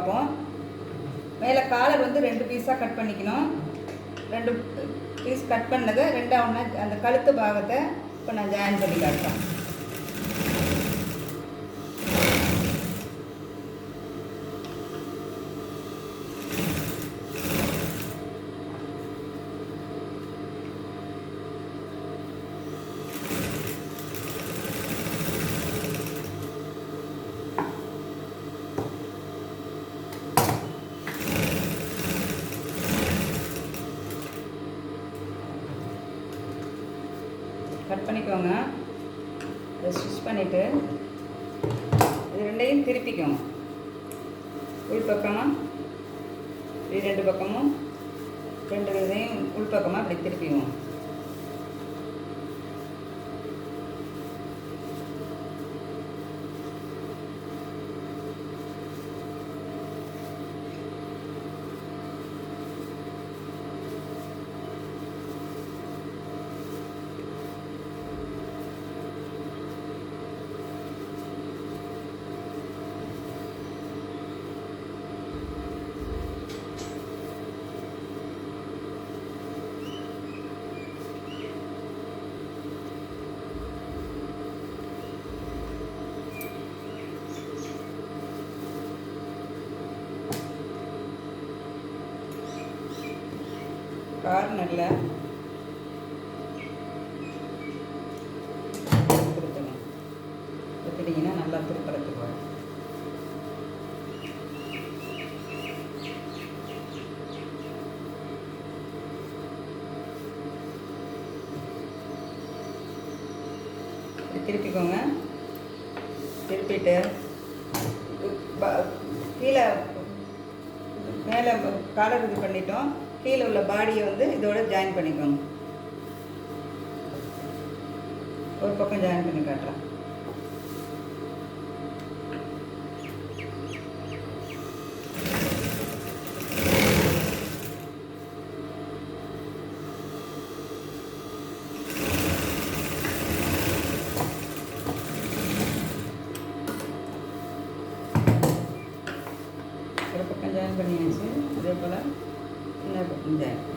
பார்ப்போம். மேலே காலர் வந்து 2 பீஸாக கட் பண்ணிக்கணும். 2 பீஸ் கட் பண்ணதை 2ஆ ஒன்றா அந்த கழுத்து பாகத்தை இப்போ நான் ஜாயின் பண்ணி காட்டுறேன். கட் பண்ணிக்கோங்க. இதை ஸ்டிச் பண்ணிவிட்டு இது 2ஐயும் திருப்பிக்கோங்க. உள் பக்கமாக இது 2 பக்கமும் 2 இதையும் உள் பக்கமாக அப்படி திருப்பிக்குவோம். கார்னரில் திருத்தணும். திருத்திட்டிங்கன்னா நல்லா திருப்பறத்துக்கு வரும். திருப்பிக்கோங்க. திருப்பிட்டு கீழே மேலே காலர் இது பண்ணிட்டோம். கீழே உள்ள பாடியை வந்து இதோட ஜாயின் பண்ணிக்கோங்க. ஒரு பக்கம் ஜாயின் பண்ணி காட்டுறேன். ஒரு பக்கம் ஜாயின் பண்ணியாச்சு. அதே போல் இன்னொரு பக்கம் ஜாயின் பண்ணி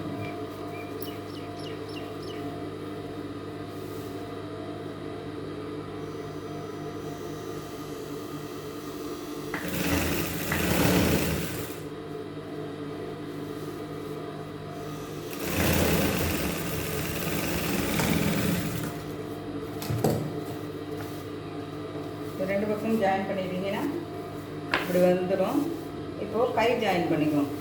ரெண்டு பக்கம் ஜாயின் பண்ணிட்டீங்கன்னா இப்படி வந்துடும். இப்போது கை ஜாயின் பண்ணிக்குவோம்.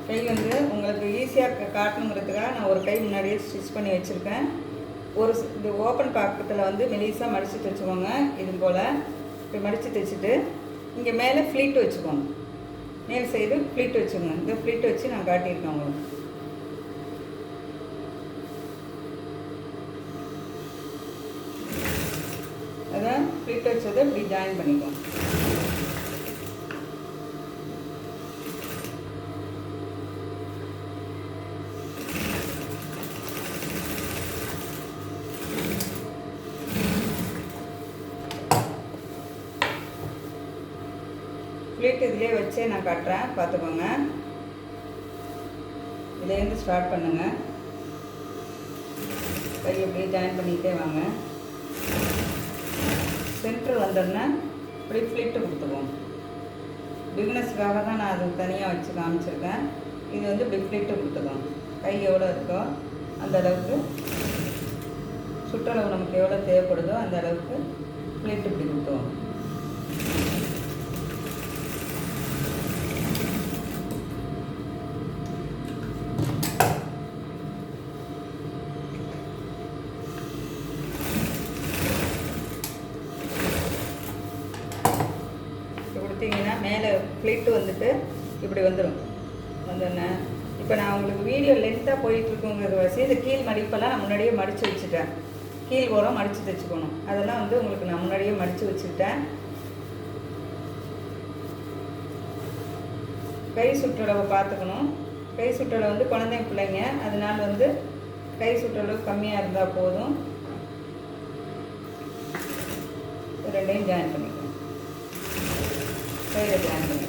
கை வந்து உங்களுக்கு ஈஸியாக காட்டணுங்கிறதுக்காக நான் ஒரு கை முன்னாடியே ஸ்டிச் பண்ணி வச்சுருக்கேன். இந்த ஓப்பன் பக்கத்தில் வந்து மெலிசாக மடித்து தைச்சுக்கோங்க. இது போல் இப்படி மடித்து தைச்சிட்டு இங்கே மேலே ஃப்ளீட் வச்சுக்கோங்க. மேல் சைடு ஃப்ளீட் வச்சுக்கோங்க. இந்த ஃப்ளீட் வச்சு நான் காட்டியிருக்கேன் உங்களுக்கு. அதான் ஃப்ளீட் வச்சதை இப்படி ஜாயின் பண்ணிக்குவோம். ஃப்ளீட் இதிலே வச்சே நான் காட்டுறேன், பார்த்துக்கோங்க. இதுலேருந்து ஸ்டார்ட் பண்ணுங்கள். கை அப்படியே ஜாயின் பண்ணிக்கிட்டே வாங்க. சென்டர் வந்தோடனே இப்படி ஃப்ளீட்டு கொடுத்துருவோம். பிகினஸ்க்காக தான் நான் அது தனியாக வச்சு காமிச்சிருக்கேன். இது வந்து இப்படி ஃப்ளீட்டு கொடுத்துருவோம். கை எவ்வளோ இருக்கோ அந்த அளவுக்கு, சுற்றளவு நமக்கு எவ்வளோ தேவைப்படுதோ அந்த அளவுக்கு ஃப்ளீட்டு இப்படி கொடுத்துருவோம். கொடுத்தீங்கன்னா மேலே ஃப்ளீட்டு வந்துட்டு இப்படி வந்துடும். வந்தோடனே இப்போ நான் உங்களுக்கு வீடியோ லென்த்தாக போயிட்டுருக்குங்கிறது வச்சு இந்த கீழ் மடிப்பெல்லாம் நான் முன்னாடியே மடித்து வச்சுட்டேன். கீழ் ஓரம் மடித்து தைச்சிக்கணும். அதெல்லாம் வந்து உங்களுக்கு நான் முன்னாடியே மடித்து வச்சுக்கிட்டேன். கை சுற்றளவை பார்த்துக்கணும். கை சுற்றளவு வந்து குழந்தைங்க பிள்ளைங்க, அதனால் வந்து கை சுற்றளவு கம்மியாக இருந்தால் போதும். ரெண்டையும் ஜாயின் பண்ணிக்கணும். இப்போ இதை ஜாயின் பண்ணி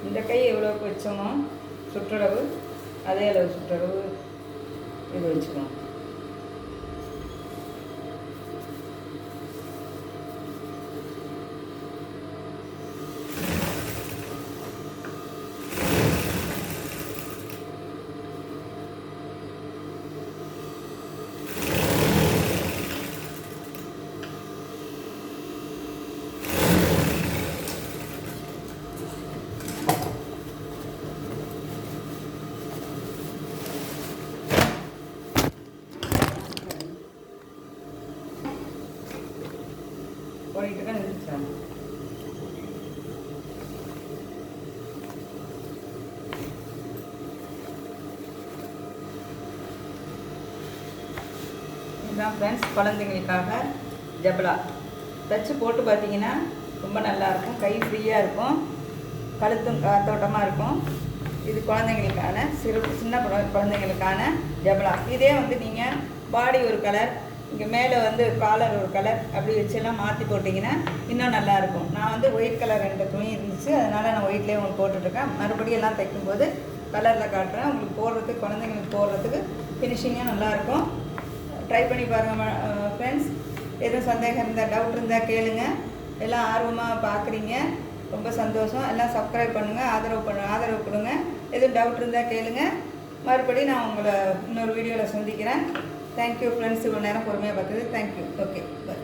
இந்த கை எவ்வளோக்கு வச்சோமோ சுற்றளவு அதே அளவு சுற்றளவு இது வச்சுக்கணும். போயிட்டு தான் நினைச்சாங்க. இதுதான் ஃப்ரெண்ட்ஸ் குழந்தைங்களுக்காக ஜபலா தச்சு போட்டு பார்த்தீங்கன்னா ரொம்ப நல்லாயிருக்கும். கை ஃப்ரீயாக இருக்கும், கழுத்தும் காத்தோட்டமாக இருக்கும். இது குழந்தைங்களுக்கான சின்ன குழந்தைங்களுக்கான ஜபலா. இதே வந்து நீங்கள் பாடி ஒரு கலர், இங்கே மேலே வந்து காலர் ஒரு கலர் அப்படி வச்செல்லாம் மாற்றி போட்டிங்கன்னா இன்னும் நல்லாயிருக்கும். நான் வந்து ஒயிட் கலர் 2 துணி இருந்துச்சு, அதனால் நான் ஒயிட்லேயே உங்களுக்கு போட்டுட்ருக்கேன். மறுபடியும் எல்லாம் தைக்கும்போது கலரில் காட்டுறேன். உங்களுக்கு போடுறதுக்கு, குழந்தைங்களுக்கு போடுறதுக்கு ஃபினிஷிங்காக நல்லாயிருக்கும். ட்ரை பண்ணி பாருங்கள் ஃப்ரெண்ட்ஸ். எதுவும் சந்தேகம் இருந்தால், டவுட் இருந்தால் கேளுங்க. எல்லாம் ஆர்வமாக பார்க்குறீங்க, ரொம்ப சந்தோஷம். எல்லாம் சப்ஸ்கிரைப் பண்ணுங்கள், ஆதரவு கொடுங்க. எதுவும் டவுட் இருந்தால் கேளுங்க. மறுபடியும் நான் உங்களை இன்னொரு வீடியோவில் சந்திக்கிறேன். Thank you friends. இவ்வளோ நேரம் பொறுமையாக பார்த்தது தேங்க்யூ. Okay, by.